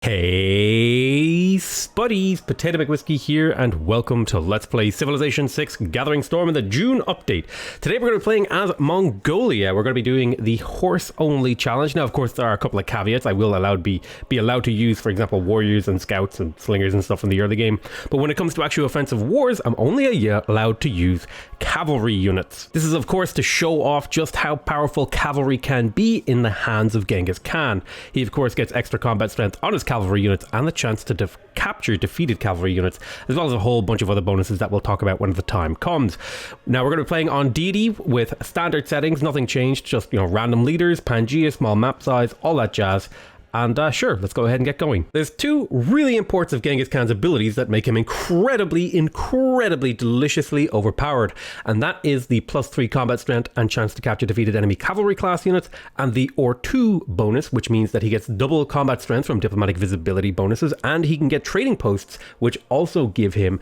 Hey Spuddies, PotatoMcWhiskey here, and welcome to Let's Play Civilization 6 Gathering Storm in the June update. Today we're going to be playing as Mongolia. We're going to be doing the horse-only challenge. Now, of course, there are a couple of caveats. I will be allowed to use, for example, warriors and scouts and slingers and stuff in the early game. But when it comes to actual offensive wars, I'm only allowed to use cavalry units. This is, of course, to show off just how powerful cavalry can be in the hands of Genghis Khan. He, of course, gets extra combat strength on his cavalry units and the chance to capture defeated cavalry units, as well as a whole bunch of other bonuses that we'll talk about when the time comes. Now we're going to be playing on deity with standard settings, nothing changed, just random leaders, Pangea, small map size, all that jazz. And sure, let's go ahead and get going. There's two really important of Genghis Khan's abilities that make him incredibly deliciously overpowered. And that is the +3 combat strength and chance to capture defeated enemy cavalry class units, and the +2 bonus, which means that he gets double combat strength from diplomatic visibility bonuses, and he can get trading posts, which also give him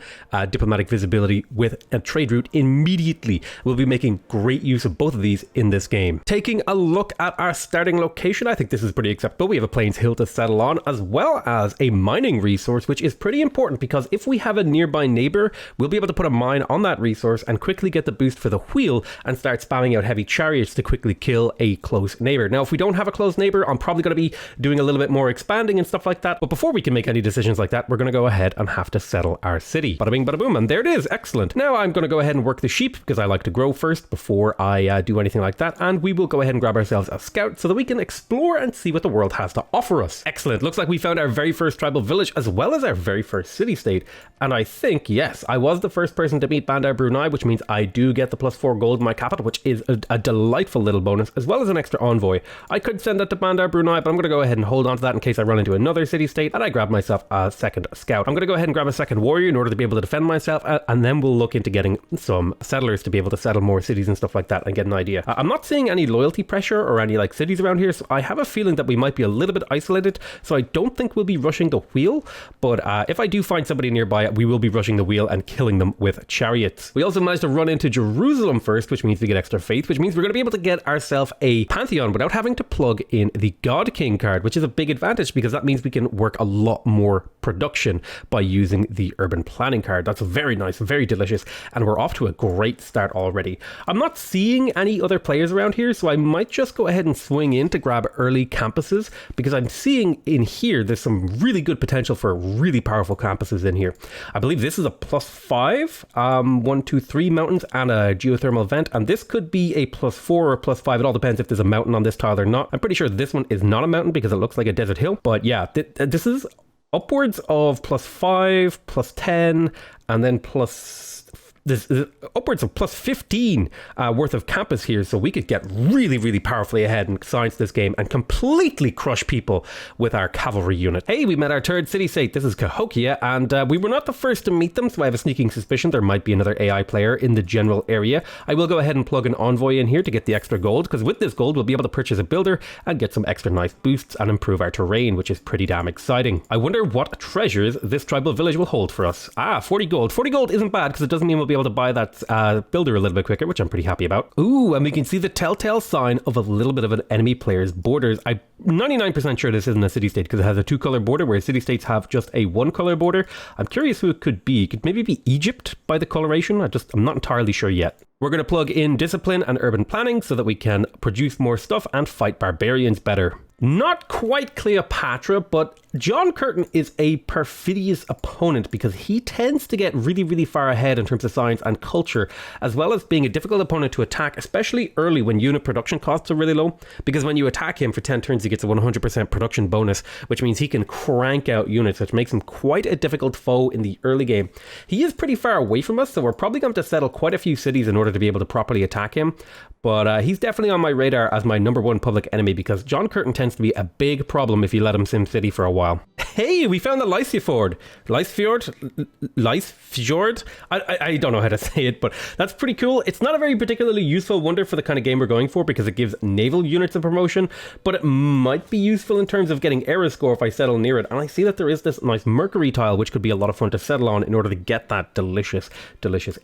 diplomatic visibility with a trade route immediately. We'll be making great use of both of these in this game. Taking a look at our starting location, I think this is pretty acceptable. We have a Plains hill to settle on, as well as a mining resource, which is pretty important because if we have a nearby neighbor, we'll be able to put a mine on that resource and quickly get the boost for the wheel and start spamming out heavy chariots to quickly kill a close neighbor. Now, if we don't have a close neighbor, I'm probably going to be doing a little bit more expanding and stuff like that. But before we can make any decisions like that, we're going to go ahead and have to settle our city. Bada bing, bada boom, and there it is. Excellent. Now I'm going to go ahead and work the sheep because I like to grow first before I do anything like that. And we will go ahead and grab ourselves a scout so that we can explore and see what the world has to offer us. Excellent. Looks like we found our very first tribal village as well as our very first city-state. And I think, yes, I was the first person to meet Bandar Brunei, which means I do get the +4 gold in my capital, which is a delightful little bonus, as well as an extra envoy. I could send that to Bandar Brunei, but I'm going to go ahead and hold on to that in case I run into another city-state, and I grab myself a second scout. I'm going to go ahead and grab a second warrior in order to be able to defend myself, and then we'll look into getting some settlers to be able to settle more cities and stuff like that and get an idea. I'm not seeing any loyalty pressure or any cities around here, so I have a feeling that we might be a little bit isolated, so I don't think we'll be rushing the wheel, but if I do find somebody nearby, we will be rushing the wheel and killing them with chariots. We also managed to run into Jerusalem first, which means we get extra faith, which means we're going to be able to get ourselves a pantheon without having to plug in the God King card, which is a big advantage because that means we can work a lot more production by using the urban planning card. That's very nice, very delicious, and we're off to a great start already. I'm not seeing any other players around here, so I might just go ahead and swing in to grab early campuses because I'm seeing in here there's some really good potential for really powerful campuses in here. I believe this is a +5, 1, 2, 3 mountains and a geothermal vent, and this could be a +4 or +5. It all depends if there's a mountain on this tile or not. I'm pretty sure this one is not a mountain because it looks like a desert hill, but yeah, this is upwards of +5, +10, and then this is upwards of +15 worth of campus here, so we could get really powerfully ahead in science this game and completely crush people with our cavalry unit. Hey, we met our third city-state. This is Cahokia, and we were not the first to meet them, so I have a sneaking suspicion there might be another AI player in the general area. I will go ahead and plug an envoy in here to get the extra gold, because with this gold we'll be able to purchase a builder and get some extra nice boosts and improve our terrain, which is pretty damn exciting. I wonder what treasures this tribal village will hold for us. 40 gold. 40 gold isn't bad because it doesn't mean we'll be able to buy that builder a little bit quicker, which I'm pretty happy about. Ooh, and we can see the telltale sign of a little bit of an enemy player's borders. I'm 99% sure this isn't a city-state because it has a 2-color border, where city-states have just a 1-color border. I'm curious who it could be. It could maybe be Egypt by the coloration. I'm not entirely sure yet. We're going to plug in discipline and urban planning so that we can produce more stuff and fight barbarians better. Not quite Cleopatra, but John Curtin is a perfidious opponent because he tends to get really far ahead in terms of science and culture, as well as being a difficult opponent to attack, especially early when unit production costs are really low, because when you attack him for 10 turns he gets a 100% production bonus, which means he can crank out units, which makes him quite a difficult foe in the early game. He is pretty far away from us, so we're probably going to settle quite a few cities in order to be able to properly attack him, but he's definitely on my radar as my number 1 public enemy because John Curtin tends to be a big problem if you let him sim city for a while. Hey, we found the Lysefjord. Lysefjord? I don't know how to say it, but that's pretty cool. It's not a very particularly useful wonder for the kind of game we're going for because it gives naval units a promotion, but it might be useful in terms of getting era score if I settle near it. And I see that there is this nice mercury tile, which could be a lot of fun to settle on in order to get that delicious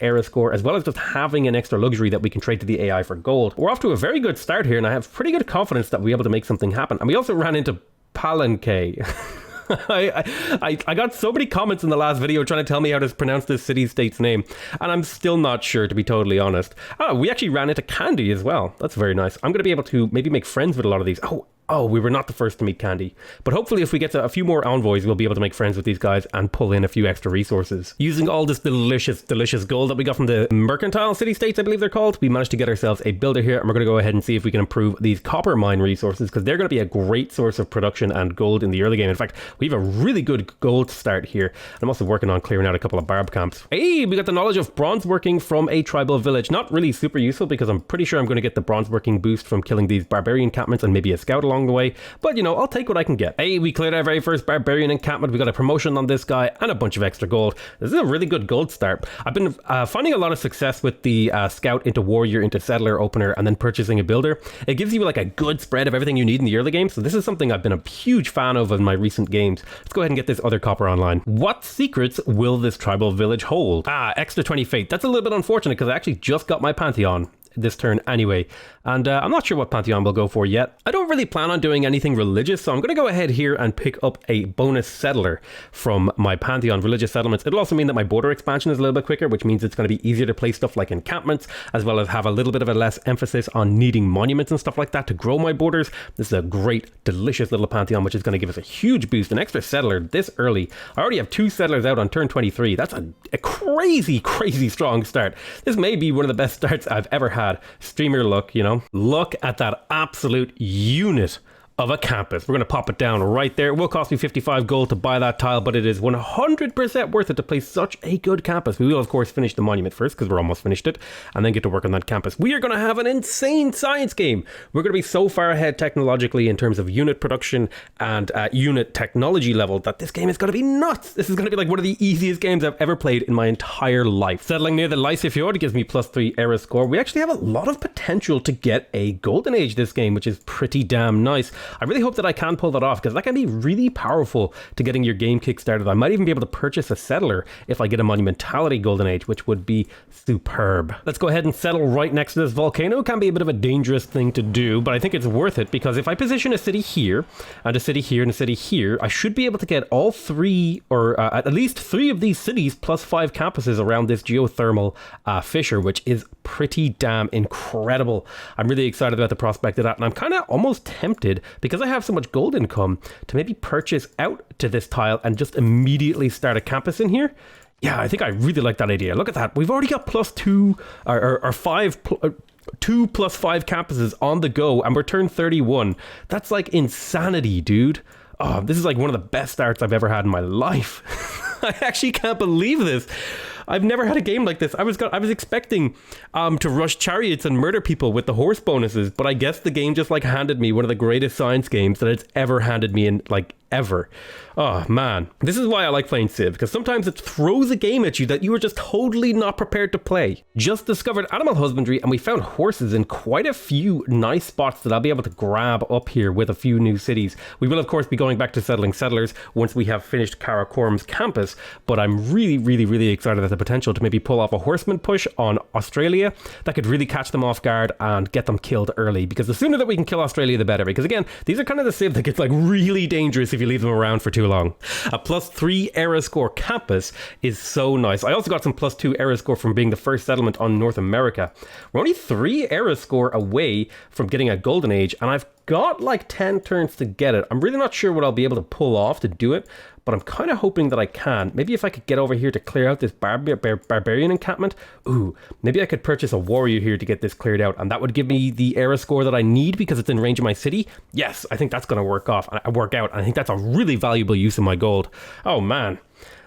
era score, as well as just having an extra luxury that we can trade to the AI for gold. We're off to a very good start here, and I have pretty good confidence that we'll be able to make something happen. And we also ran into Palenque. I got so many comments in the last video trying to tell me how to pronounce this city-state's name, and I'm still not sure, to be totally honest. Oh, we actually ran into Candy as well. That's very nice. I'm going to be able to maybe make friends with a lot of these. Oh, we were not the first to meet Candy. But hopefully if we get to a few more envoys, we'll be able to make friends with these guys and pull in a few extra resources. Using all this delicious gold that we got from the mercantile city-states, I believe they're called, we managed to get ourselves a builder here, and we're going to go ahead and see if we can improve these copper mine resources, because they're going to be a great source of production and gold in the early game. In fact, we have a really good gold start here. I'm also working on clearing out a couple of barb camps. Hey, we got the knowledge of bronze working from a tribal village. Not really super useful, because I'm pretty sure I'm going to get the bronze working boost from killing these barbarian encampments and maybe a scout along the way. But, you know, I'll take what I can get. Hey, we cleared our very first barbarian encampment. We got a promotion on this guy and a bunch of extra gold. This is a really good gold start. I've been finding a lot of success with the scout into warrior into settler opener and then purchasing a builder. It gives you like a good spread of everything you need in the early game. So this is something I've been a huge fan of in my recent games. Let's go ahead and get this other copper online. What secrets will this tribal village hold? Extra 20 fate. That's a little bit unfortunate because I actually just got my Pantheon this turn anyway, and I'm not sure what Pantheon we'll go for yet. I don't really plan on doing anything religious, so I'm going to go ahead here and pick up a bonus settler from my Pantheon religious settlements. It'll also mean that my border expansion is a little bit quicker, which means it's going to be easier to place stuff like encampments, as well as have a little bit of a less emphasis on needing monuments and stuff like that to grow my borders. This is a great, delicious little Pantheon, which is going to give us a huge boost. An extra settler this early. I already have 2 settlers out on turn 23. That's a crazy, crazy strong start. This may be one of the best starts I've ever had. Streamer look, you know. Look at that absolute unit of a campus. We're going to pop it down right there. It will cost me 55 gold to buy that tile, but it is 100% worth it to place such a good campus. We will, of course, finish the monument first because we're almost finished it, and then get to work on that campus. We are going to have an insane science game. We're going to be so far ahead technologically in terms of unit production and unit technology level that this game is going to be nuts. This is going to be like one of the easiest games I've ever played in my entire life. Settling near the Lycia Fjord gives me +3 era score. We actually have a lot of potential to get a golden age this game, which is pretty damn nice. I really hope that I can pull that off, because that can be really powerful to getting your game kickstarted. I might even be able to purchase a settler if I get a monumentality golden age, which would be superb. Let's go ahead and settle right next to this volcano. It can be a bit of a dangerous thing to do, but I think it's worth it, because if I position a city here and a city here and a city here, I should be able to get all 3 or at least 3 of these cities plus 5 campuses around this geothermal fissure, which is pretty damn incredible. I'm really excited about the prospect of that, and I'm kind of almost tempted, because I have so much gold income, to maybe purchase out to this tile and just immediately start a campus in here. Yeah, I think I really like that idea. Look at that. We've already got +2 or 5 2 plus 5 campuses on the go, and we're turn 31. That's like insanity, dude. Oh, this is like one of the best starts I've ever had in my life. I actually can't believe this. I've never had a game like this. I was expecting to rush chariots and murder people with the horse bonuses, but I guess the game just like handed me one of the greatest science games that it's ever handed me in like ever. Oh man, this is why I like playing Civ, because sometimes it throws a game at you that you were just totally not prepared to play. Just discovered animal husbandry, and we found horses in quite a few nice spots that I'll be able to grab up here with a few new cities. We will of course be going back to settling settlers once we have finished Karakorum's campus, but I'm really excited at the potential to maybe pull off a horseman push on Australia that could really catch them off guard and get them killed early, because the sooner that we can kill Australia the better, because again, these are kind of the Civ that gets like really dangerous if you leave them around for too long. A +3 era score campus is so nice. I also got some +2 era score from being the first settlement on North America. We're only 3 era score away from getting a golden age, and I've got like 10 turns to get it. I'm really not sure what I'll be able to pull off to do it, but I'm kind of hoping that I can. Maybe if I could get over here to clear out this barbarian encampment. Ooh, maybe I could purchase a warrior here to get this cleared out, and that would give me the era score that I need because it's in range of my city. Yes, I think that's going to work out. I think that's a really valuable use of my gold. Oh man.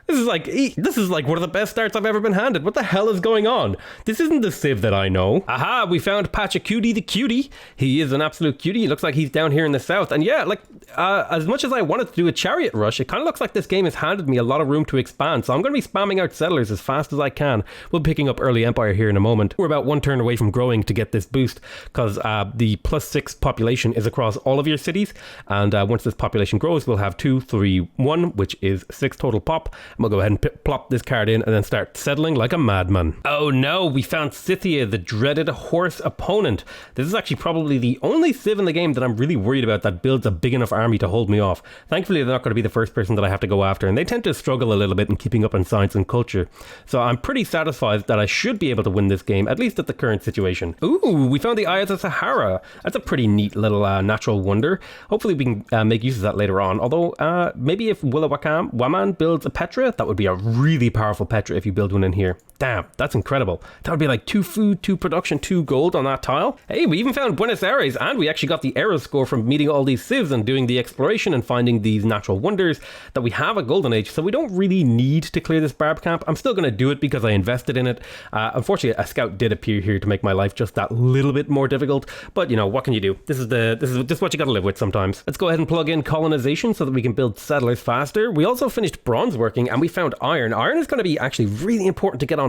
This is like one of the best starts I've ever been handed. What the hell is going on? This isn't the Civ that I know. Aha, we found Pachacuti the cutie. He is an absolute cutie. He looks like he's down here in the south. And yeah, like as much as I wanted to do a chariot rush, it kind of looks like this game has handed me a lot of room to expand. So I'm going to be spamming out settlers as fast as I can. We'll be picking up early empire here in a moment. We're about 1 turn away from growing to get this boost, because the +6 population is across all of your cities. And once this population grows, we'll have 2, 3, 1, which is 6 total pop. We'll go ahead and plop this card in and then start settling like a madman. Oh no, we found Scythia, the dreaded horse opponent. This is actually probably the only civ in the game that I'm really worried about that builds a big enough army to hold me off. Thankfully, they're not going to be the first person that I have to go after, and they tend to struggle a little bit in keeping up on science and culture. So I'm pretty satisfied that I should be able to win this game, at least at the current situation. Ooh, we found the Eye of the Sahara. That's a pretty neat little natural wonder. Hopefully we can make use of that later on. Although, maybe if Waman builds a Petra, that would be a really powerful Petra if you build one in here. Damn, that's incredible. That would be like 2 food, 2 production, 2 gold on that tile. Hey, we even found Buenos Aires, and we actually got the era score from meeting all these civs and doing the exploration and finding these natural wonders that we have a golden age, so we don't really need to clear this barb camp. I'm still going to do it because I invested in it. Unfortunately, a scout did appear here to make my life just that little bit more difficult, but you know, what can you do? This is just what you got to live with sometimes. Let's go ahead and plug in colonization so that we can build settlers faster. We also finished bronze working, and we found iron. Iron is going to be actually really important to get online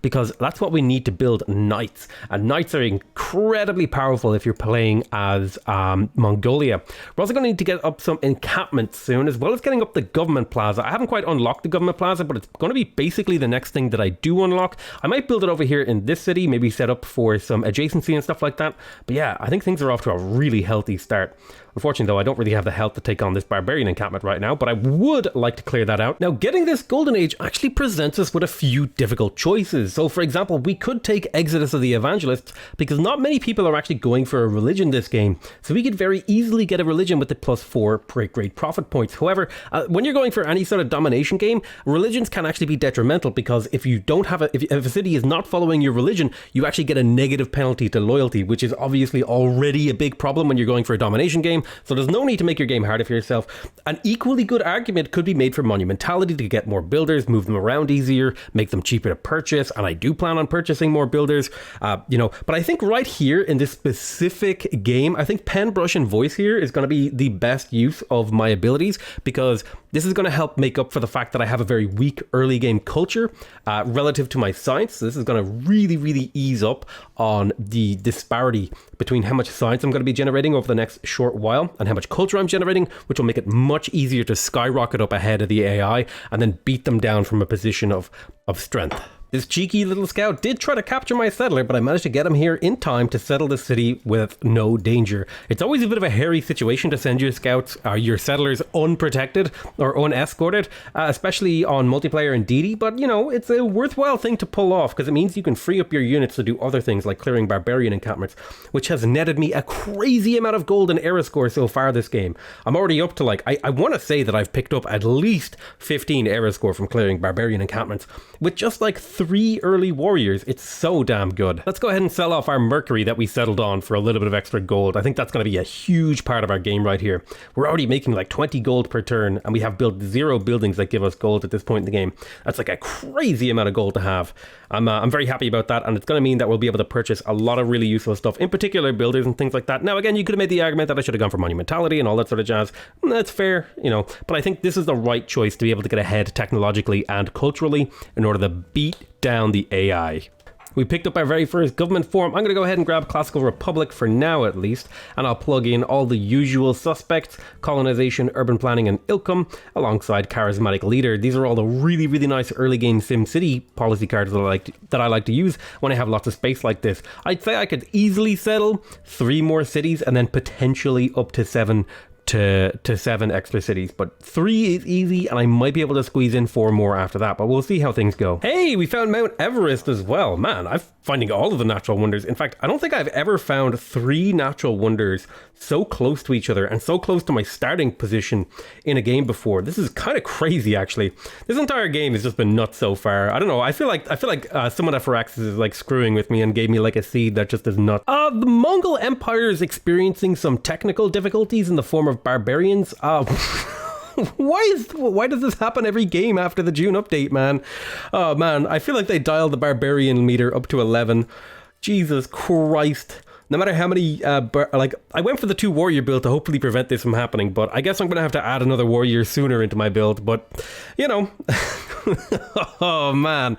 because that's what we need to build knights, and knights are incredibly powerful if you're playing as Mongolia. We're also going to need to get up some encampments soon, as well as getting up the government plaza. I haven't quite unlocked the government plaza, but it's going to be basically the next thing that I do unlock. I might build it over here in this city, maybe set up for some adjacency and stuff like that. But yeah, I think things are off to a really healthy start. Unfortunately, though, I don't really have the health to take on this barbarian encampment right now, but I would like to clear that out. Now, getting this golden age actually presents us with a few difficult choices. So, for example, we could take Exodus of the Evangelists, because not many people are actually going for a religion this game. So we could very easily get a religion with the +4 great profit points. However, when you're going for any sort of domination game, religions can actually be detrimental, because if you don't have if a city is not following your religion, you actually get a negative penalty to loyalty, which is obviously already a big problem when you're going for a domination game. So there's no need to make your game harder for yourself. An equally good argument could be made for monumentality to get more builders, move them around easier, make them cheaper to purchase, and I do plan on purchasing more builders, but I think right here in this specific game, I think pen, brush, and voice here is going to be the best use of my abilities, because this is going to help make up for the fact that I have a very weak early game culture relative to my science. So this is going to really, really ease up on the disparity between how much science I'm going to be generating over the next short while and how much culture I'm generating, which will make it much easier to skyrocket up ahead of the AI and then beat them down from a position of strength. This cheeky little scout did try to capture my settler, but I managed to get him here in time to settle the city with no danger. It's always a bit of a hairy situation to send your scouts, your settlers, unprotected or unescorted, especially on multiplayer and Deity, but you know, it's a worthwhile thing to pull off because it means you can free up your units to do other things like clearing barbarian encampments, which has netted me a crazy amount of gold and era score so far this game. I'm already up to I want to say that I've picked up at least 15 era score from clearing barbarian encampments with just like 3 early warriors. It's so damn good. Let's go ahead and sell off our Mercury that we settled on for a little bit of extra gold. I think that's going to be a huge part of our game right here. We're already making like 20 gold per turn, and we have built 0 buildings that give us gold at this point in the game. That's like a crazy amount of gold to have. I'm very happy about that, and it's going to mean that we'll be able to purchase a lot of really useful stuff, in particular builders and things like that. Now again, you could have made the argument that I should have gone for monumentality and all that sort of jazz. That's fair, but I think this is the right choice to be able to get ahead technologically and culturally in order to beat down the AI. We picked up our very first government form. I'm going to go ahead and grab Classical Republic for now at least, and I'll plug in all the usual suspects: colonization, urban planning, and Ilkum, alongside charismatic leader. These are all the really, really nice early game SimCity policy cards that I like to use when I have lots of space like this. I'd say I could easily settle 3 more cities and then potentially up to 7 extra cities, but 3 is easy, and I might be able to squeeze in 4 more after that, but we'll see how things go. Hey, we found Mount Everest as well. Man, I'm finding all of the natural wonders. In fact, I don't think I've ever found 3 natural wonders so close to each other and so close to my starting position in a game before. This is kind of crazy, actually. This entire game has just been nuts so far. I don't know. I feel like someone at Firaxis is like screwing with me and gave me like a seed that just is nuts. The Mongol Empire is experiencing some technical difficulties in the form of barbarians. Why does this happen every game after the June update, man? Oh man, I feel like they dialed the barbarian meter up to 11. Jesus Christ. No matter how many, I went for the 2 warrior build to hopefully prevent this from happening, but I guess I'm going to have to add another warrior sooner into my build, but, oh man,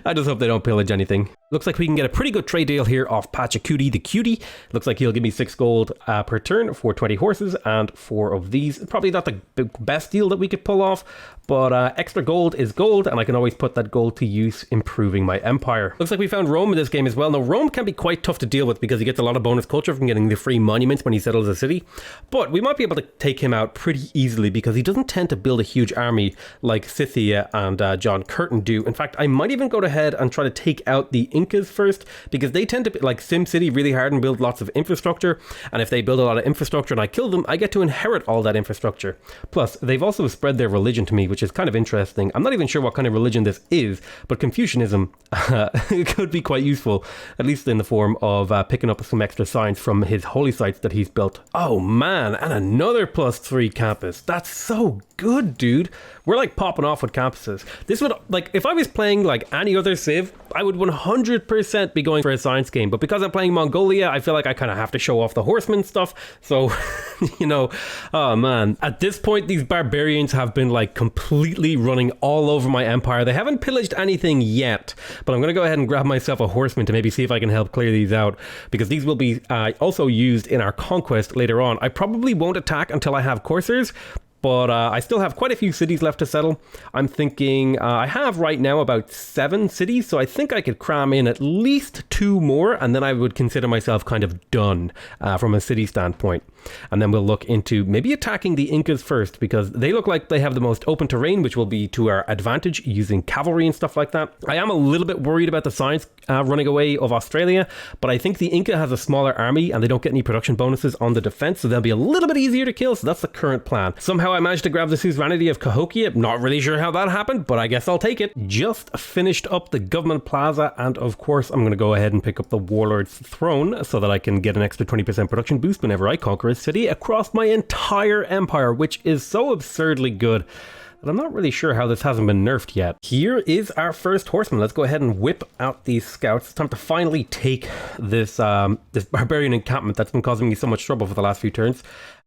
I just hope they don't pillage anything. Looks like we can get a pretty good trade deal here off Pachacuti the Cutie. Looks like he'll give me 6 gold per turn for 20 horses and 4 of these. Probably not the best deal that we could pull off, but extra gold is gold, and I can always put that gold to use improving my empire. Looks like we found Rome in this game as well. Now, Rome can be quite tough to deal with because he gets a lot of bonus culture from getting the free monuments when he settles a city, but we might be able to take him out pretty easily because he doesn't tend to build a huge army like Scythia and John Curtin do. In fact, I might even go ahead and try to take out the Incas first, because they tend to be like SimCity, really hard and build lots of infrastructure, and if they build a lot of infrastructure and I kill them, I get to inherit all that infrastructure. Plus, they've also spread their religion to me, which is kind of interesting. I'm not even sure what kind of religion this is, but Confucianism could be quite useful, at least in the form of picking up some extra science from his holy sites that he's built. Oh man, and another +3 campus. That's so good, dude. We're like popping off with campuses. This would, like, if I was playing like any other Civ, I would 100% be going for a science game. But because I'm playing Mongolia, I feel like I kind of have to show off the horseman stuff. So, you know, oh man. At this point, these barbarians have been like completely running all over my empire. They haven't pillaged anything yet, but I'm going to go ahead and grab myself a horseman to maybe see if I can help clear these out, because these will be also used in our conquest later on. I probably won't attack until I have coursers, but I still have quite a few cities left to settle. I'm thinking I have right now about 7 cities, so I think I could cram in at least 2 more, and then I would consider myself kind of done from a city standpoint. And then we'll look into maybe attacking the Incas first, because they look like they have the most open terrain, which will be to our advantage using cavalry and stuff like that. I am a little bit worried about the science running away of Australia, but I think the Inca has a smaller army and they don't get any production bonuses on the defense, so they'll be a little bit easier to kill, so that's the current plan. Somehow I managed to grab the suzerainty of Cahokia. Not really sure how that happened, but I guess I'll take it. Just finished up the government plaza, and of course I'm going to go ahead and pick up the warlord's throne so that I can get an extra 20% production boost whenever I conquer a city across my entire empire, which is so absurdly good. But I'm not really sure how this hasn't been nerfed yet. Here is our first horseman. Let's go ahead and whip out these scouts. It's time to finally take this this barbarian encampment that's been causing me so much trouble for the last few turns.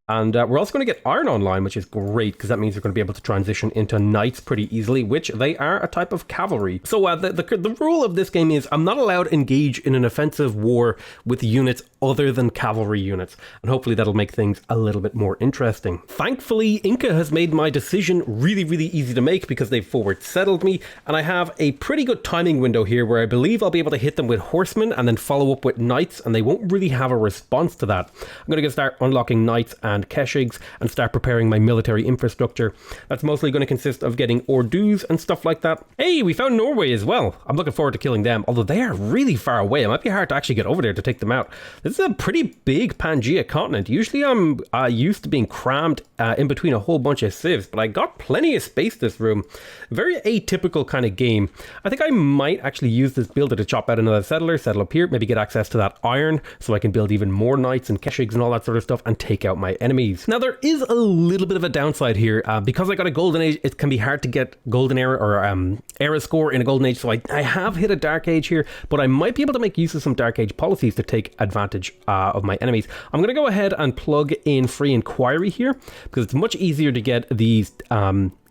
And we're also going to get Iron online, which is great, because that means we're going to be able to transition into Knights pretty easily, which they are a type of cavalry. So the rule of this game is I'm not allowed to engage in an offensive war with units other than cavalry units, and hopefully that'll make things a little bit more interesting. Thankfully, Inca has made my decision really, really easy to make because they've forward settled me, and I have a pretty good timing window here where I believe I'll be able to hit them with horsemen and then follow up with knights, and they won't really have a response to that. I'm going to start unlocking knights and keshigs and start preparing my military infrastructure. That's mostly going to consist of getting Ordos and stuff like that. Hey, we found Norway as well. I'm looking forward to killing them, although they are really far away. It might be hard to actually get over there to take them out. This is a pretty big Pangea continent. Usually I'm used to being crammed in between a whole bunch of civs, but I got plenty of space this room. Very atypical kind of game. I think I might actually use this builder to chop out another settler, settle up here, maybe get access to that iron so I can build even more knights and keshigs and all that sort of stuff and take out my enemies. Now there is a little bit of a downside here. Because I got a golden age, it can be hard to get golden era or era score in a golden age, so I have hit a dark age here, but I might be able to make use of some dark age policies to take advantage of my enemies. I'm going to go ahead and plug in free inquiry here because it's much easier to get these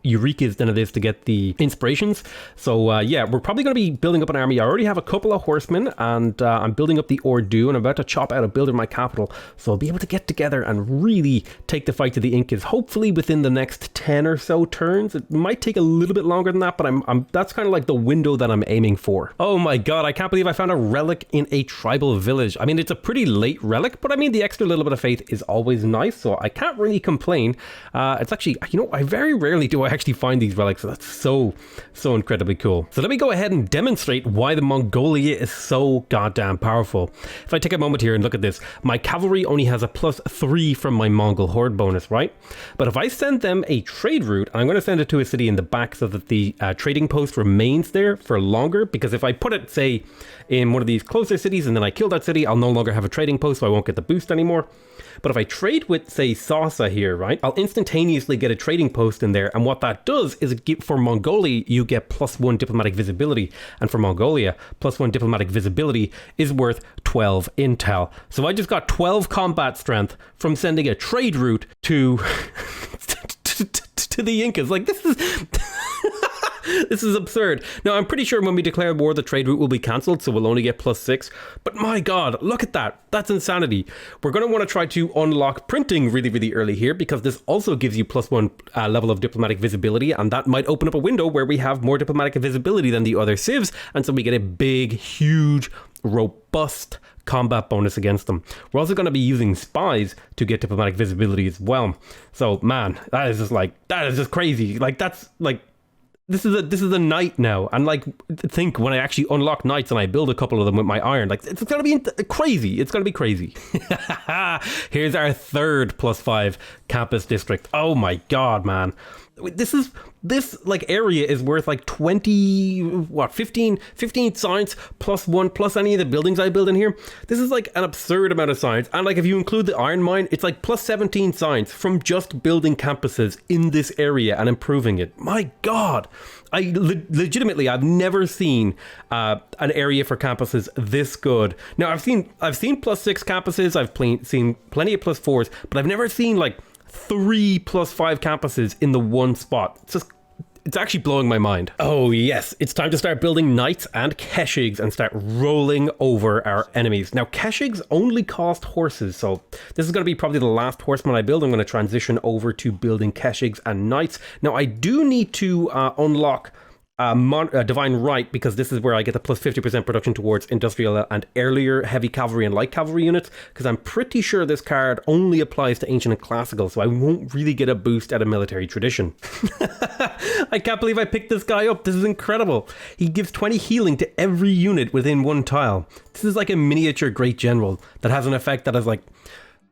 Eurekas than it is to get the inspirations. So yeah, we're probably going to be building up an army. I already have a couple of horsemen, and I'm building up the Ordu, and I'm about to chop out a builder in my capital, so I'll be able to get together and really take the fight to the Incas, hopefully within the next 10 or so turns. It might take a little bit longer than that, but I'm that's kind of like the window that I'm aiming for. Oh my god, I can't believe I found a relic in a tribal village. I mean, it's a pretty late relic, but I mean, the extra little bit of faith is always nice, so I can't really complain. It's actually, you know, I very rarely do I actually find these relics, so that's so incredibly cool. So let me go ahead and demonstrate why the Mongolia is so goddamn powerful. If I take a moment here and look at this, my cavalry only has a +3 from my Mongol horde bonus, right? But if I send them a trade route, I'm going to send it to a city in the back so that the trading post remains there for longer, because if I put it, say, in one of these closer cities and then I kill that city, I'll no longer have a trading post, so I won't get the boost anymore. But if I trade with, say, Sasa here, right, I'll instantaneously get a trading post in there, and what that does is for Mongolia, you get +1 diplomatic visibility, and for Mongolia, +1 diplomatic visibility is worth 12 intel. So I just got 12 combat strength from sending a trade route to to the Incas. Like, this is This is absurd. Now, I'm pretty sure when we declare war, the trade route will be cancelled, so we'll only get +6. But my god, look at that. That's insanity. We're going to want to try to unlock printing really, really early here, because this also gives you +1 level of diplomatic visibility, and that might open up a window where we have more diplomatic visibility than the other civs, and so we get a big, huge, robust combat bonus against them. We're also going to be using spies to get diplomatic visibility as well. So, man, that is just crazy. Like, that's like, this is a knight now, and like, think when I actually unlock knights and I build a couple of them with my iron, like, it's gonna be crazy. It's gonna be crazy. Here's our third +5 campus district. Oh my god, man. This like area is worth like 15 science +1 plus any of the buildings I build in here. This is like an absurd amount of science, and like if you include the iron mine, it's like +17 science from just building campuses in this area and improving it. My god, I legitimately, I've never seen an area for campuses this good. Now I've seen +6 campuses, I've seen plenty of +4s, but I've never seen like 3 +5 campuses in the one spot. It's actually blowing my mind. Oh yes, it's time to start building knights and keshigs and start rolling over our enemies. Now keshigs only cost horses, so this is going to be probably the last horseman I build. I'm going to transition over to building keshigs and knights. Now I do need to unlock Divine Right, because this is where I get the +50% production towards industrial and earlier heavy cavalry and light cavalry units, because I'm pretty sure this card only applies to ancient and classical, so I won't really get a boost out of military tradition. I can't believe I picked this guy up. This is incredible. He gives 20 healing to every unit within one tile. This is like a miniature great general that has an effect that is like,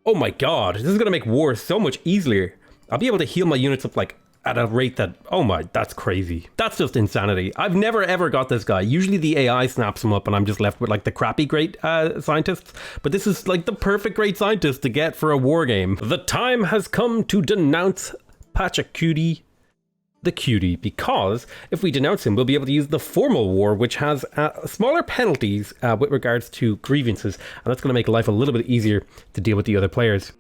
oh my god, this is going to make war so much easier. I'll be able to heal my units up like at a rate that, oh my, that's crazy. That's just insanity. I've never ever got this guy. Usually the AI snaps him up and I'm just left with like the crappy great scientists. But this is like the perfect great scientist to get for a war game. The time has come to denounce PotatoMcWhiskey the cutie, because if we denounce him, we'll be able to use the formal war, which has smaller penalties with regards to grievances. And that's going to make life a little bit easier to deal with the other players.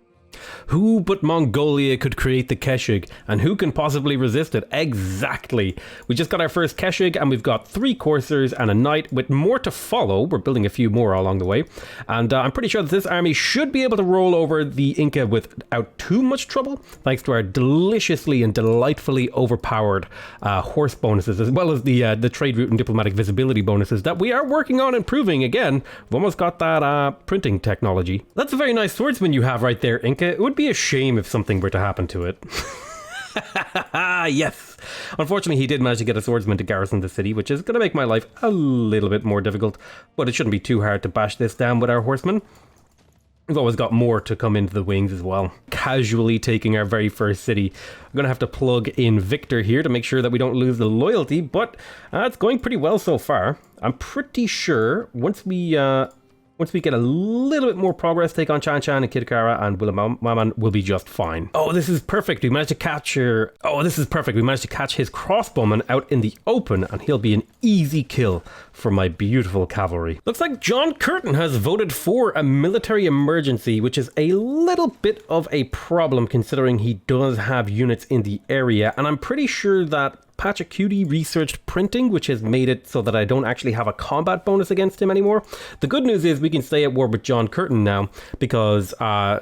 Who but Mongolia could create the Keshig, and who can possibly resist it? Exactly. We just got our first Keshig, and we've got 3 coursers and a knight with more to follow. We're building a few more along the way, and I'm pretty sure that this army should be able to roll over the Inca without too much trouble, thanks to our deliciously and delightfully overpowered horse bonuses, as well as the trade route and diplomatic visibility bonuses that we are working on improving. Again, we've almost got that printing technology. That's a very nice swordsman you have right there, Inca. It would be a shame if something were to happen to it. Yes. Unfortunately, he did manage to get a swordsman to garrison the city, which is going to make my life a little bit more difficult, but it shouldn't be too hard to bash this down with our horsemen. We've always got more to come into the wings as well. Casually taking our very first city. I'm going to have to plug in Victor here to make sure that we don't lose the loyalty, but it's going pretty well so far. I'm pretty sure once we get a little bit more progress, take on Chan Chan and Kidkara, and Willamaman will be just fine. Oh, this is perfect. We managed to capture... Oh, this is perfect. We managed to catch his crossbowman out in the open, and he'll be an easy kill for my beautiful cavalry. Looks like John Curtin has voted for a military emergency, which is a little bit of a problem considering he does have units in the area, and I'm pretty sure that PotatoMcWhiskey researched printing, which has made it so that I don't actually have a combat bonus against him anymore. The good news is we can stay at war with John Curtin now, because I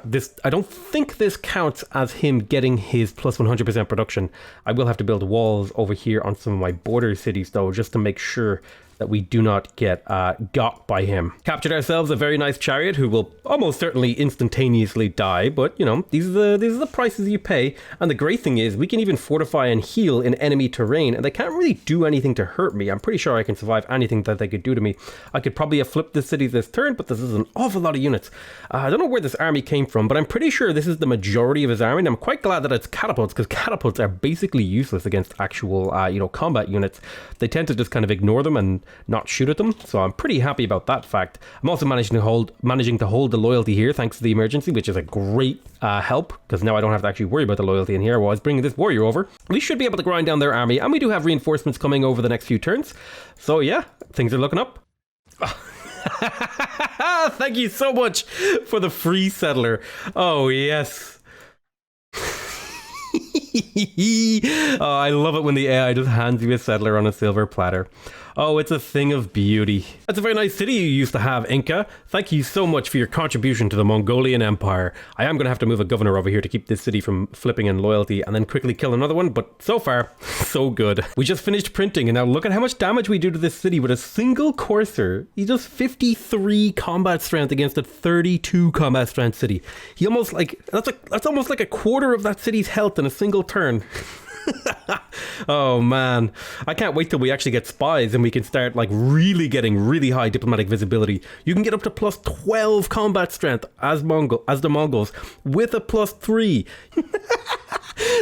don't think this counts as him getting his plus 100% production. I will have to build walls over here on some of my border cities though, just to make sure that we do not get got by him. Captured ourselves a very nice chariot who will almost certainly instantaneously die, but you know, these are the prices you pay. And the great thing is we can even fortify and heal in enemy terrain, and they can't really do anything to hurt me. I'm pretty sure I can survive anything that they could do to me. I could probably have flipped this city this turn, but this is an awful lot of units. I don't know where this army came from, but I'm pretty sure this is the majority of his army, and I'm quite glad that it's catapults, because catapults are basically useless against actual combat units. They tend to just kind of ignore them and not shoot at them, so I'm pretty happy about that fact. I'm also managing to hold the loyalty here thanks to the emergency, which is a great help, because now I don't have to actually worry about the loyalty in here while I was bringing this warrior over. We should be able to grind down their army, and we do have reinforcements coming over the next few turns, so yeah, things are looking up. Thank you so much for the free settler. Oh yes. Oh, I love it when the AI just hands you a settler on a silver platter. Oh, it's a thing of beauty. That's a very nice city you used to have, Inca. Thank you so much for your contribution to the Mongolian Empire. I am going to have to move a governor over here to keep this city from flipping in loyalty and then quickly kill another one, but so far, so good. We just finished printing and now look at how much damage we do to this city with a single courser. He does 53 combat strength against a 32 combat strength city. He almost like, that's almost like a quarter of that city's health in a single turn. Oh man, I can't wait till we actually get spies and we can start like really getting really high diplomatic visibility. You can get up to plus 12 combat strength as the Mongols with a plus 3.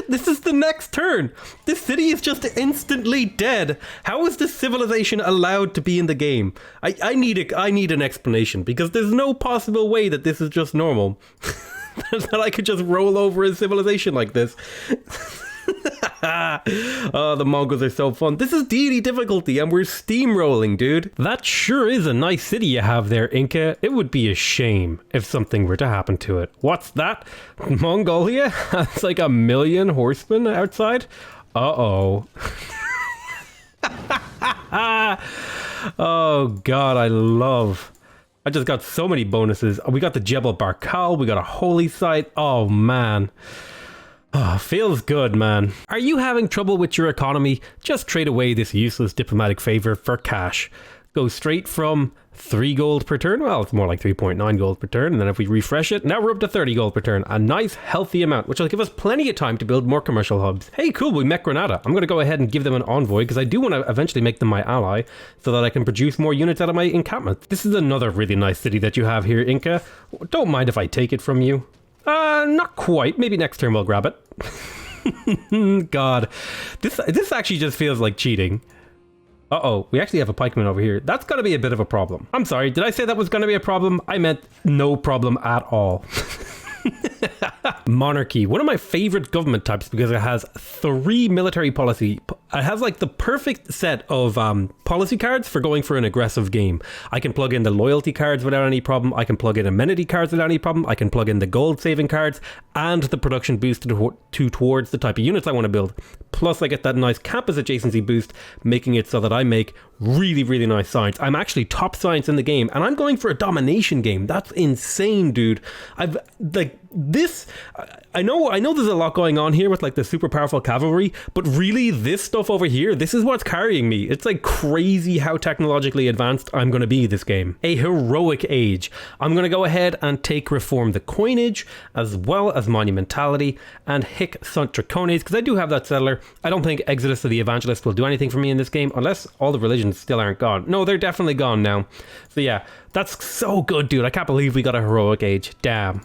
This is the next turn. This city is just instantly dead. How is this civilization allowed to be in the game? I need an explanation, because there's no possible way that this is just normal. That I could just roll over a civilization like this. Oh, the Mongols are so fun. This is Deity Difficulty and we're steamrolling, dude. That sure is a nice city you have there, Inca. It would be a shame if something were to happen to it. What's that? Mongolia has like 1 million horsemen outside? Uh-oh. Oh god, I just got so many bonuses. We got the Jebel Barkal, we got a holy site. Oh man. Oh, feels good, man. Are you having trouble with your economy? Just trade away this useless diplomatic favor for cash. Go straight from 3 gold per turn. Well, it's more like 3.9 gold per turn. And then if we refresh it, now we're up to 30 gold per turn. A nice, healthy amount, which will give us plenty of time to build more commercial hubs. Hey, cool, we met Granada. I'm going to go ahead and give them an envoy because I do want to eventually make them my ally so that I can produce more units out of my encampment. This is another really nice city that you have here, Inca. Don't mind if I take it from you. Not quite. Maybe next turn we'll grab it. God, this actually just feels like cheating. Uh-oh, we actually have a pikeman over here. That's gonna be a bit of a problem. I'm sorry, did I say that was gonna be a problem? I meant no problem at all. Monarchy, one of my favorite government types because it has 3 military policy. It has like the perfect set of policy cards for going for an aggressive game. I can plug in the loyalty cards without any problem. I can plug in amenity cards without any problem. I can plug in the gold saving cards and the production boost towards the type of units I want to build. Plus I get that nice campus adjacency boost, making it so that I make really, really nice science. I'm actually top science in the game and I'm going for a domination game. That's insane, dude. I've like this, I know there's a lot going on here with like the super powerful cavalry, but really this stuff over here, this is what's carrying me. It's like crazy how technologically advanced I'm going to be this game. A heroic age. I'm going to go ahead and take reform the coinage as well as monumentality and hic sunt dracones because I do have that settler. I don't think Exodus of the Evangelist will do anything for me in this game unless all the religions still aren't gone. No, they're definitely gone now. So yeah, that's so good, dude. I can't believe we got a heroic age. Damn.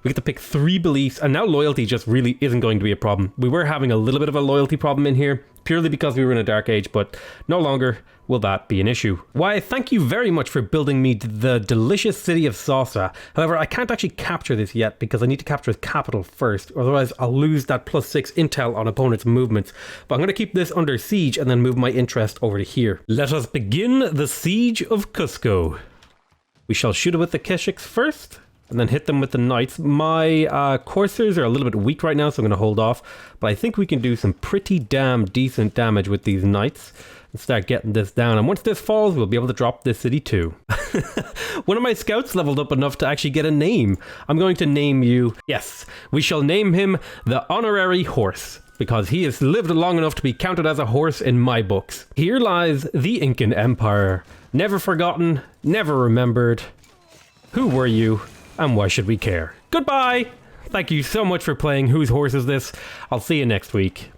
We get to pick 3 beliefs, and now loyalty just really isn't going to be a problem. We were having a little bit of a loyalty problem in here, purely because we were in a dark age, but no longer will that be an issue. Why, thank you very much for building me the delicious city of Sausa. However, I can't actually capture this yet because I need to capture its capital first, otherwise I'll lose that +6 intel on opponents' movements. But I'm going to keep this under siege and then move my interest over to here. Let us begin the siege of Cusco. We shall shoot it with the Keshiks first, and then hit them with the knights. My coursers are a little bit weak right now, so I'm going to hold off. But I think we can do some pretty damn decent damage with these knights and start getting this down. And once this falls, we'll be able to drop this city too. One of my scouts leveled up enough to actually get a name. I'm going to name you. Yes, we shall name him the Honorary Horse, because he has lived long enough to be counted as a horse in my books. Here lies the Incan Empire. Never forgotten, never remembered. Who were you? And why should we care? Goodbye! Thank you so much for playing Whose Horse Is This? I'll see you next week.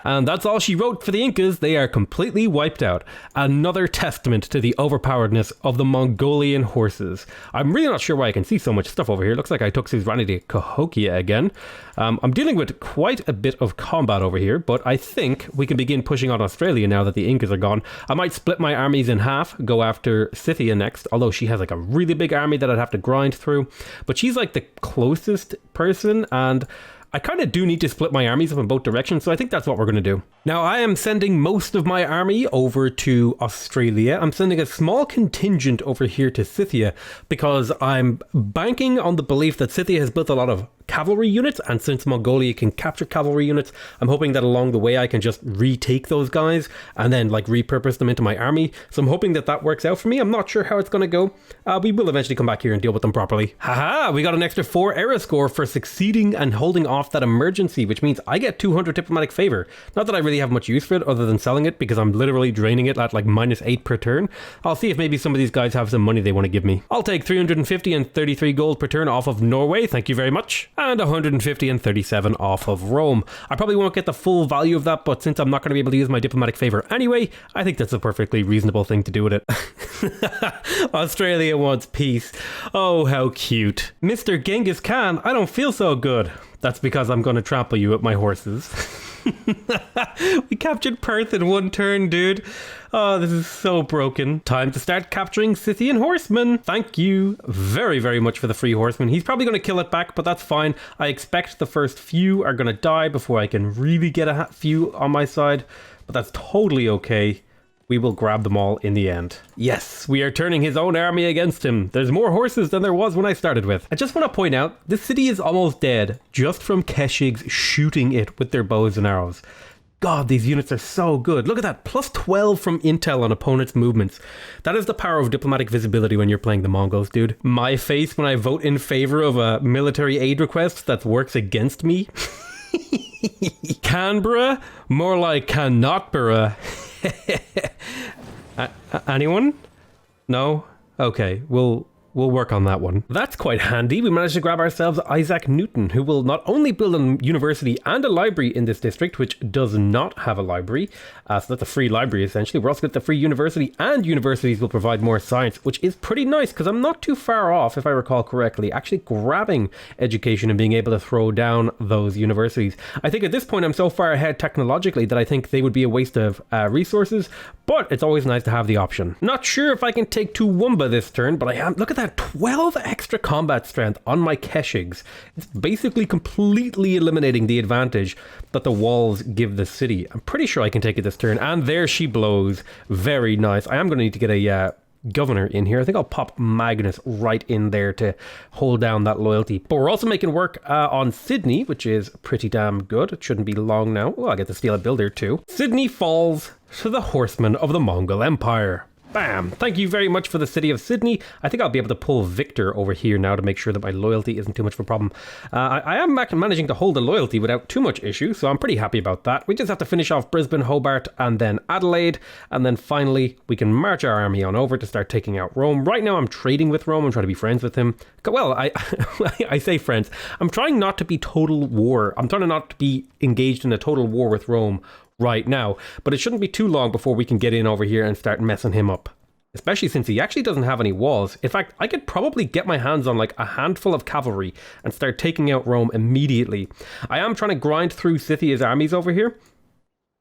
And that's all she wrote for the Incas. They are completely wiped out. Another testament to the overpoweredness of the Mongolian horses. I'm really not sure why I can see so much stuff over here. Looks like I took Suzerainty to Cahokia again. I'm dealing with quite a bit of combat over here, but I think we can begin pushing on Australia now that the Incas are gone. I might split my armies in half, go after Scythia next, although she has like a really big army that I'd have to grind through. But she's like the closest person, and I kind of do need to split my armies up in both directions, so I think that's what we're going to do. Now, I am sending most of my army over to Australia. I'm sending a small contingent over here to Scythia because I'm banking on the belief that Scythia has built a lot of cavalry units, and since Mongolia can capture cavalry units, I'm hoping that along the way I can just retake those guys and then like repurpose them into my army. So I'm hoping that that works out for me. I'm not sure how it's going to go. We will eventually come back here and deal with them properly. Haha, we got an extra 4 era score for succeeding and holding off that emergency, which means I get 200 diplomatic favor. Not that I really have much use for it other than selling it, because I'm literally draining it at like -8 per turn. I'll see if maybe some of these guys have some money they want to give me. I'll take 350 and 33 gold per turn off of Norway, thank you very much, and 150 and 37 off of Rome. I probably won't get the full value of that, but since I'm not going to be able to use my diplomatic favor anyway, I think that's a perfectly reasonable thing to do with it. Australia wants peace. Oh, how cute. Mr. Genghis Khan, I don't feel so good. That's because I'm going to trample you with my horses. We captured Perth in 1 turn, dude. Oh, this is so broken. Time to start capturing Scythian horsemen. Thank you very, very much for the free horseman. He's probably going to kill it back, but that's fine. I expect the first few are going to die before I can really get a few on my side, but that's totally okay. We will grab them all in the end. Yes, we are turning his own army against him. There's more horses than there was when I started with. I just want to point out, this city is almost dead just from Keshigs shooting it with their bows and arrows. God, these units are so good. Look at that, plus 12 from intel on opponents' movements. That is the power of diplomatic visibility when you're playing the Mongols, dude. My face when I vote in favor of a military aid request that works against me. Canberra? More like cannotbera. Anyone? No? Okay, we'll work on that one. That's quite handy. We managed to grab ourselves Isaac Newton, who will not only build a university and a library in this district, which does not have a library, so that's a free library essentially. We're also going to get the free university, and universities will provide more science, which is pretty nice because I'm not too far off, if I recall correctly, actually grabbing education and being able to throw down those universities. I think at this point I'm so far ahead technologically that I think they would be a waste of resources, but it's always nice to have the option. Not sure if I can take Toowoomba this turn, but I am. Look at that, 12 extra combat strength on my Keshigs. It's basically completely eliminating the advantage that the walls give the city. I'm pretty sure I can take it this turn, and there she blows. Very nice. I am going to need to get a governor in here. I think I'll pop Magnus right in there to hold down that loyalty. But we're also making work on Sydney, which is pretty damn good. It shouldn't be long now. Oh, I get to steal a builder too. Sydney falls to the horsemen of the Mongol Empire. Bam! Thank you very much for the city of Sydney. I think I'll be able to pull Victor over here now to make sure that my loyalty isn't too much of a problem. I am managing to hold the loyalty without too much issue, so I'm pretty happy about that. We just have to finish off Brisbane, Hobart, and then Adelaide, and then finally we can march our army on over to start taking out Rome. Right now I'm trading with Rome. I'm trying to be friends with him. Well, I say friends. I'm trying not to be total war. I'm trying not to be engaged in a total war with Rome right now, but it shouldn't be too long before we can get in over here and start messing him up, especially since he actually doesn't have any walls. In fact, I could probably get my hands on like a handful of cavalry and start taking out Rome immediately. I am trying to grind through Scythia's armies over here.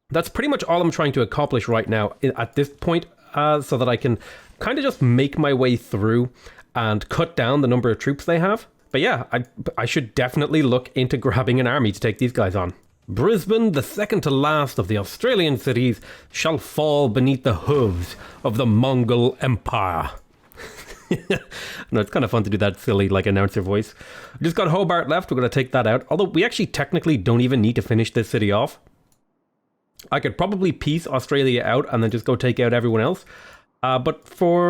That's pretty much all I'm trying to accomplish right now at this point, so that I can kind of just make my way through and cut down the number of troops they have. But yeah, I should definitely look into grabbing an army to take these guys on. Brisbane, the second to last of the Australian cities, shall fall beneath the hooves of the Mongol Empire. No, it's kind of fun to do that silly, like, announcer voice. We just got Hobart left. We're going to take that out. Although we actually technically don't even need to finish this city off. I could probably piece Australia out and then just go take out everyone else. But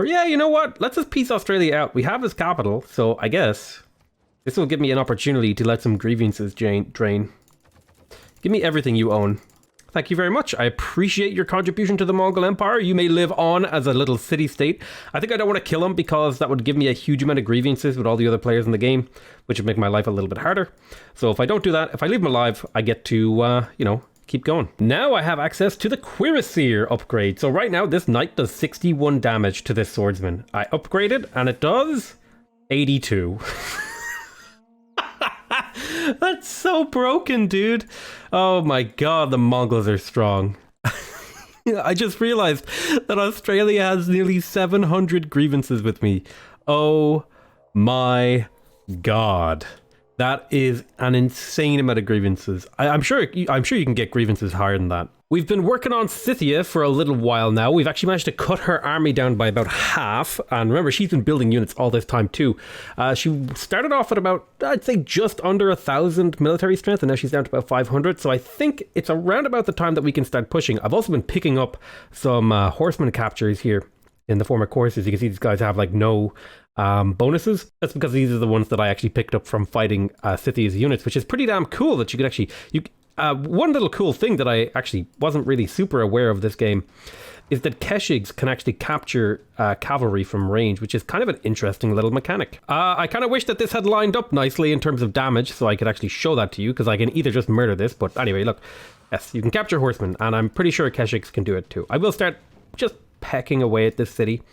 yeah, you know what? Let's just piece Australia out. We have his capital, so I guess this will give me an opportunity to let some grievances drain. Give me everything you own. Thank you very much. I appreciate your contribution to the Mongol Empire. You may live on as a little city-state. I think I don't want to kill him because that would give me a huge amount of grievances with all the other players in the game, which would make my life a little bit harder. So if I don't do that, if I leave him alive, I get to, keep going. Now I have access to the Cuirassier upgrade. So right now, this knight does 61 damage to this swordsman. I upgraded, and it does 82. That's so broken, dude. Oh my god, the Mongols are strong. I just realized that Australia has nearly 700 grievances with me. Oh my god. That is an insane amount of grievances. I'm sure you can get grievances higher than that. We've been working on Scythia for a little while now. We've actually managed to cut her army down by about half. And remember, she's been building units all this time too. She started off at about, I'd say, just under 1,000 military strength, and now she's down to about 500. So I think it's around about the time that we can start pushing. I've also been picking up some horseman captures here in the form of courses. You can see these guys have like no bonuses. That's because these are the ones that I actually picked up from fighting Scythia's units, which is pretty damn cool that you could actually... one little cool thing that I actually wasn't really super aware of this game is that Keshigs can actually capture cavalry from range, which is kind of an interesting little mechanic. I kind of wish that this had lined up nicely in terms of damage so I could actually show that to you, because I can either just murder this, but anyway, look. Yes, you can capture horsemen, and I'm pretty sure Keshigs can do it too. I will start just pecking away at this city,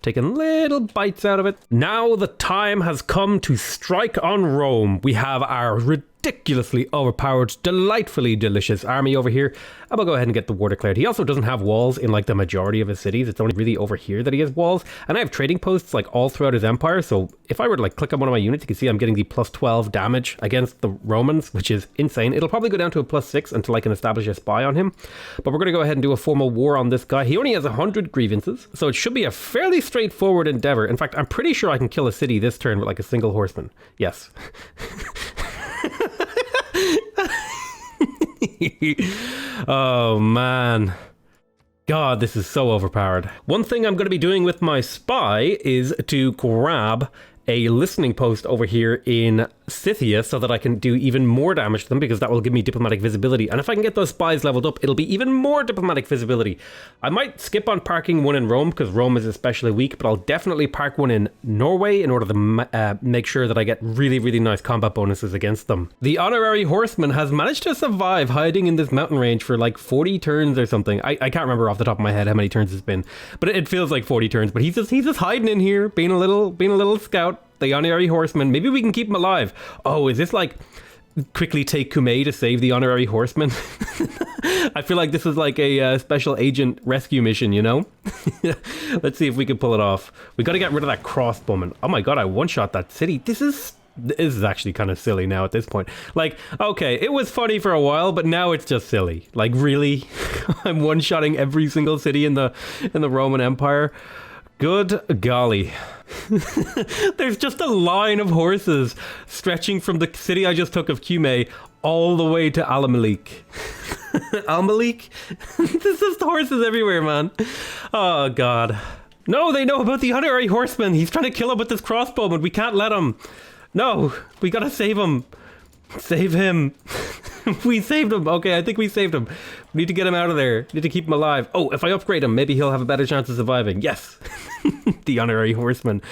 taking little bites out of it. Now the time has come to strike on Rome. We have our ridiculously overpowered, delightfully delicious army over here. I'm gonna go ahead and get the war declared. He also doesn't have walls in like the majority of his cities. It's only really over here that he has walls. And I have trading posts like all throughout his empire. So if I were to like click on one of my units, you can see I'm getting the plus 12 damage against the Romans, which is insane. It'll probably go down to a plus 6 until I can establish a spy on him. But we're gonna go ahead and do a formal war on this guy. He only has 100 grievances, so it should be a fairly straightforward endeavor. In fact, I'm pretty sure I can kill a city this turn with like a single horseman. Yes. Oh man, God, this is so overpowered. One thing I'm going to be doing with my spy is to grab a listening post over here in Scythia so that I can do even more damage to them, because that will give me diplomatic visibility. And if I can get those spies leveled up, it'll be even more diplomatic visibility. I might skip on parking one in Rome because Rome is especially weak, but I'll definitely park one in Norway in order to make sure that I get really, really nice combat bonuses against them. The honorary horseman has managed to survive hiding in this mountain range for like 40 turns or something. I can't remember off the top of my head how many turns it's been, but it feels like 40 turns. But he's just hiding in here, being a little scout. The honorary horseman. Maybe we can keep him alive. Oh, is this like quickly take Kume to save the honorary horseman? I feel like this is like a special agent rescue mission, you know? Let's see if we can pull it off. We got to get rid of that crossbowman. Oh my god, I one-shot that city. This is actually kind of silly now at this point. Like, okay, it was funny for a while, but now it's just silly. Like, really? I'm one-shotting every single city in the Roman Empire. Good golly. There's just a line of horses stretching from the city I just took of Cume all the way to Al-Malik. Al-Malik? There's just horses everywhere, man. Oh, God. No, they know about the honorary horseman. He's trying to kill him with this crossbow, but we can't let him. No, we gotta save him. Save him. We saved him. Okay, I think we saved him. We need to get him out of there. Need to keep him alive. Oh, if I upgrade him, maybe he'll have a better chance of surviving. Yes. The honorary horseman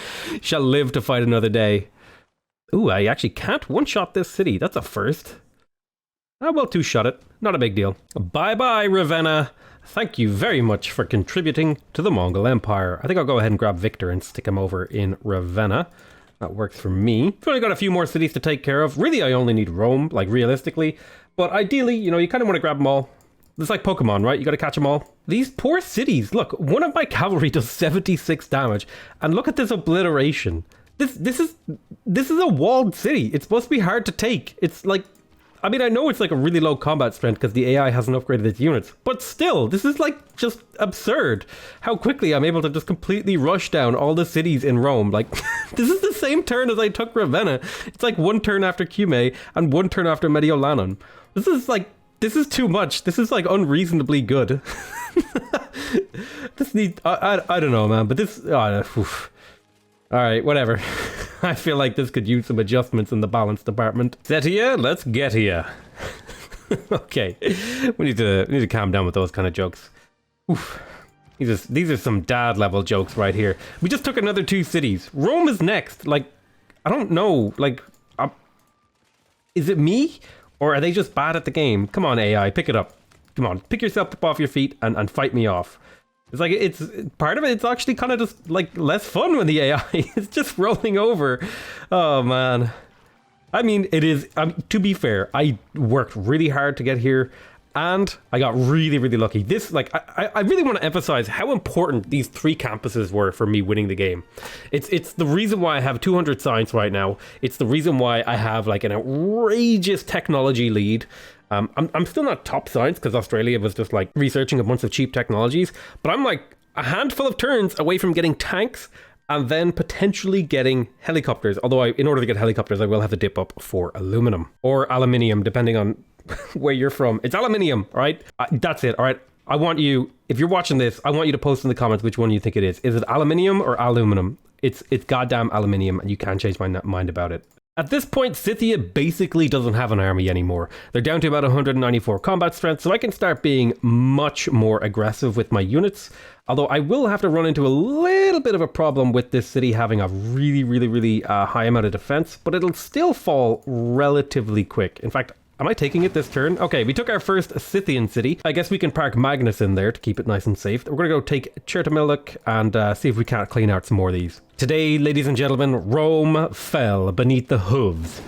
shall live to fight another day. Ooh, I actually can't one-shot this city. That's a first. I will two-shot it. Not a big deal. Bye-bye, Ravenna. Thank you very much for contributing to the Mongol Empire. I think I'll go ahead and grab Victor and stick him over in Ravenna. That works for me. I've only got a few more cities to take care of. Really, I only need Rome, like realistically. But ideally, you know, you kind of want to grab them all. It's like Pokemon, right? You got to catch them all. These poor cities. Look, one of my cavalry does 76 damage. And look at this obliteration. This is a walled city. It's supposed to be hard to take. It's like, I mean, I know it's like a really low combat strength because the AI hasn't upgraded its units. But still, this is like just absurd. How quickly I'm able to just completely rush down all the cities in Rome. Like, this is the same turn as I took Ravenna. It's like one turn after Cume and one turn after Mediolanum. This is too much. This is like unreasonably good. I don't know, man, but this, oof. All right, whatever. I feel like this could use some adjustments in the balance department. Set here, let's get here. Okay, we need to calm down with those kind of jokes. Oof. These are some dad level jokes right here. We just took another 2 cities. Rome is next. Like, I don't know. Like, is it me? Or are they just bad at the game? Come on, AI, pick it up. Come on, pick yourself up off your feet and fight me off. It's like, it's part of it. It's actually kind of just like less fun when the AI is just rolling over. Oh, man. I mean, it is, to be fair, I worked really hard to get here. And I got really, really lucky. This, like, I really want to emphasize how important these 3 campuses were for me winning the game. It's the reason why I have 200 science right now. It's the reason why I have, like, an outrageous technology lead. I'm still not top science because Australia was just, like, researching a bunch of cheap technologies. But I'm, like, a handful of turns away from getting tanks and then potentially getting helicopters. Although, in order to get helicopters, I will have to dip up for aluminum. Or aluminium, depending on where you're from. It's aluminium, all right? That's it, all right? I want you, if you're watching this, I want you to post in the comments which one you think it is. Is it aluminium or aluminum? It's goddamn aluminium, and you can't change my mind about it. At this point, Scythia basically doesn't have an army anymore. They're down to about 194 combat strength, so I can start being much more aggressive with my units. Although I will have to run into a little bit of a problem with this city having a really high amount of defense, but it'll still fall relatively quick. In fact, am I taking it this turn? Okay, we took our first Scythian city. I guess we can park Magnus in there to keep it nice and safe. We're going to go take Chertomilk and see if we can't clean out some more of these. Today, ladies and gentlemen, Rome fell beneath the hooves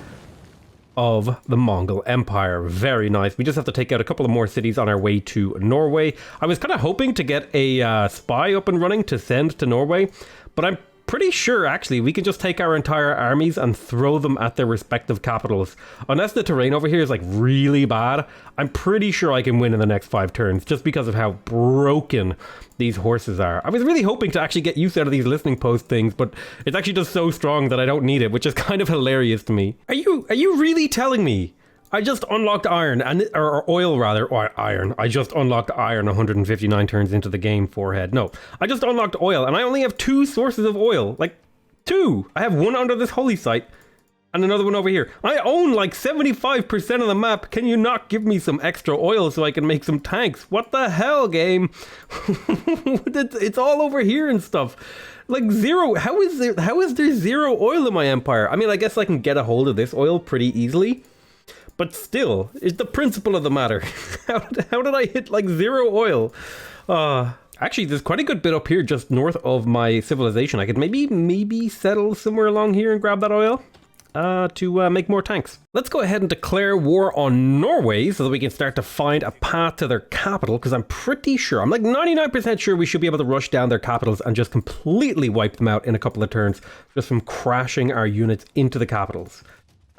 of the Mongol Empire. Very nice. We just have to take out a couple of more cities on our way to Norway. I was kind of hoping to get a spy up and running to send to Norway, but I'm pretty sure actually we can just take our entire armies and throw them at their respective capitals. Unless the terrain over here is like really bad, I'm pretty sure I can win in the next 5 turns just because of how broken these horses are. I was really hoping to actually get use out of these listening post things, but it's actually just so strong that I don't need it, which is kind of hilarious to me. Are you really telling me I just unlocked iron, or oil rather, or iron. I just unlocked iron 159 turns into the game, forehead. No, I just unlocked oil, and I only have 2 sources of oil. Like, 2! I have one under this holy site, and another one over here. I own like 75% of the map. Can you not give me some extra oil so I can make some tanks? What the hell, game? It's all over here and stuff. Like 0. How is there 0 oil in my empire? I mean, I guess I can get a hold of this oil pretty easily. But still, it's the principle of the matter. How did I hit like 0 oil? Actually, there's quite a good bit up here just north of my civilization. I could maybe settle somewhere along here and grab that oil to make more tanks. Let's go ahead and declare war on Norway so that we can start to find a path to their capital, because I'm pretty sure, I'm like 99% sure we should be able to rush down their capitals and just completely wipe them out in a couple of turns just from crashing our units into the capitals.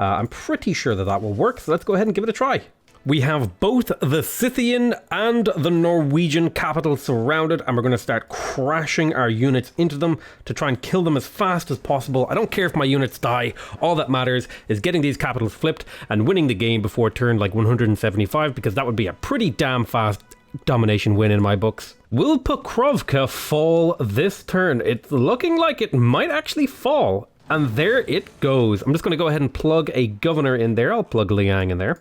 I'm pretty sure that will work, so let's go ahead and give it a try. We have both the Scythian and the Norwegian capital surrounded, and we're going to start crashing our units into them to try and kill them as fast as possible. I don't care if my units die. All that matters is getting these capitals flipped and winning the game before turn like 175, because that would be a pretty damn fast domination win in my books. Will Pokrovka fall this turn? It's looking like it might actually fall. And there it goes. I'm just going to go ahead and plug a governor in there. I'll plug Liang in there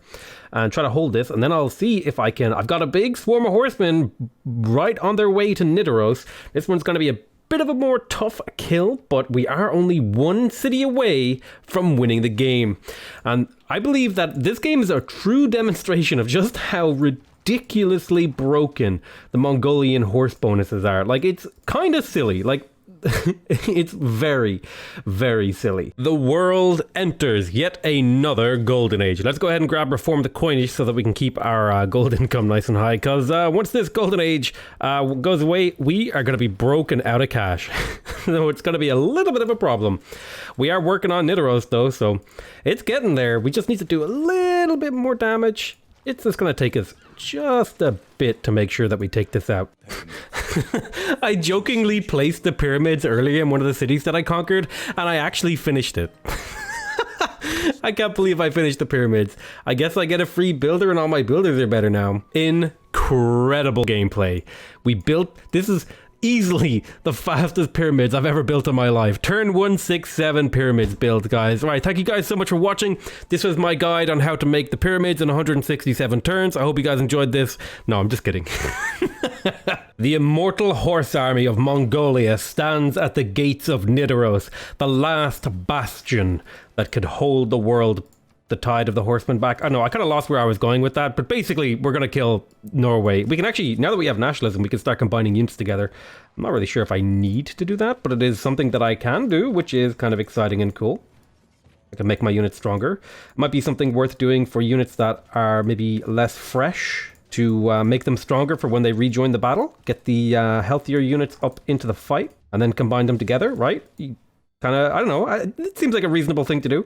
and try to hold this. And then I'll see if I can. I've got a big swarm of horsemen right on their way to Nidaros. This one's going to be a bit of a more tough kill, but we are only 1 city away from winning the game. And I believe that this game is a true demonstration of just how ridiculously broken the Mongolian horse bonuses are. Like, it's kind of silly. Like, it's very, very silly. The world enters yet another golden age. Let's go ahead and grab reform the coinage so that we can keep our gold income nice and high, because once this golden age goes away, we are going to be broken out of cash. So it's going to be a little bit of a problem. We are working on Nidaros though, so it's getting there. We just need to do a little bit more damage. It's just going to take us just a bit to make sure that we take this out. I jokingly placed the pyramids earlier in one of the cities that I conquered, and I actually finished it. I can't believe I finished the pyramids. I guess I get a free builder and all my builders are better now. Incredible gameplay. We built, this is easily the fastest pyramids I've ever built in my life. Turn 167 pyramids built, guys. All right, thank you guys so much for watching. This was my guide on how to make the pyramids in 167 turns. I hope you guys enjoyed this. No, I'm just kidding. The immortal horse army of Mongolia stands at the gates of Nidaros, the last bastion that could hold the world, the tide of the horsemen back. I know, I kind of lost where I was going with that, but basically we're going to kill Norway. We can actually, now that we have nationalism, we can start combining units together. I'm not really sure if I need to do that, but it is something that I can do, which is kind of exciting and cool. I can make my units stronger. It might be something worth doing for units that are maybe less fresh. to make them stronger for when they rejoin the battle. Get the healthier units up into the fight and then combine them together, right? Kind of, I don't know, it seems like a reasonable thing to do.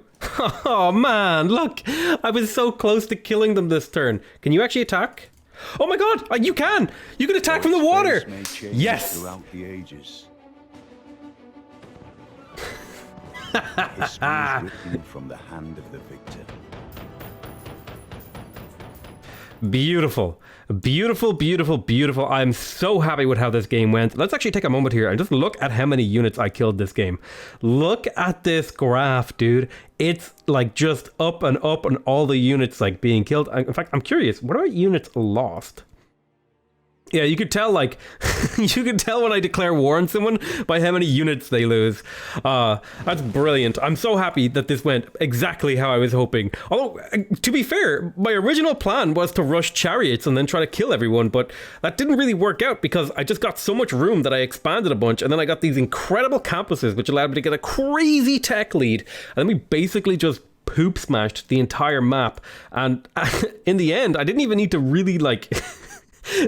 Oh man, look, I was so close to killing them this turn. Can you actually attack? Oh my god, you can! You can attack from the water! Yes! Throughout the ages. History is written from the hand of the victor. Beautiful. Beautiful, beautiful, beautiful. I'm so happy with how this game went. Let's actually take a moment here and just look at how many units I killed this game. Look at this graph, dude. It's like just up and all the units like being killed. In fact, I'm curious, what are units lost? Yeah, you could tell, like, you can tell when I declare war on someone by how many units they lose. That's brilliant. I'm so happy that this went exactly how I was hoping. Although, to be fair, my original plan was to rush chariots and then try to kill everyone, but that didn't really work out because I just got so much room that I expanded a bunch, and then I got these incredible campuses, which allowed me to get a crazy tech lead, and then we basically just poop smashed the entire map. And in the end, I didn't even need to really, like...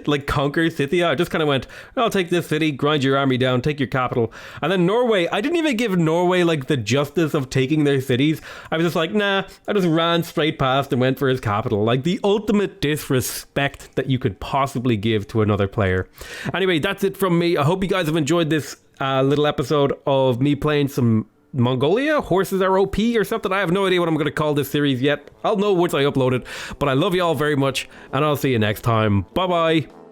like conquer Scythia. I just kind of went, I'll take this city, grind your army down, take your capital. And then Norway, I didn't even give Norway like the justice of taking their cities. I was just like, nah, I just ran straight past and went for his capital. Like the ultimate disrespect that you could possibly give to another player. Anyway, that's it from me. I hope you guys have enjoyed this little episode of me playing some Mongolia, Horses Are OP or something. I have no idea what I'm going to call this series yet. I'll know once I upload it. But I love you all very much, and I'll see you next time. Bye bye.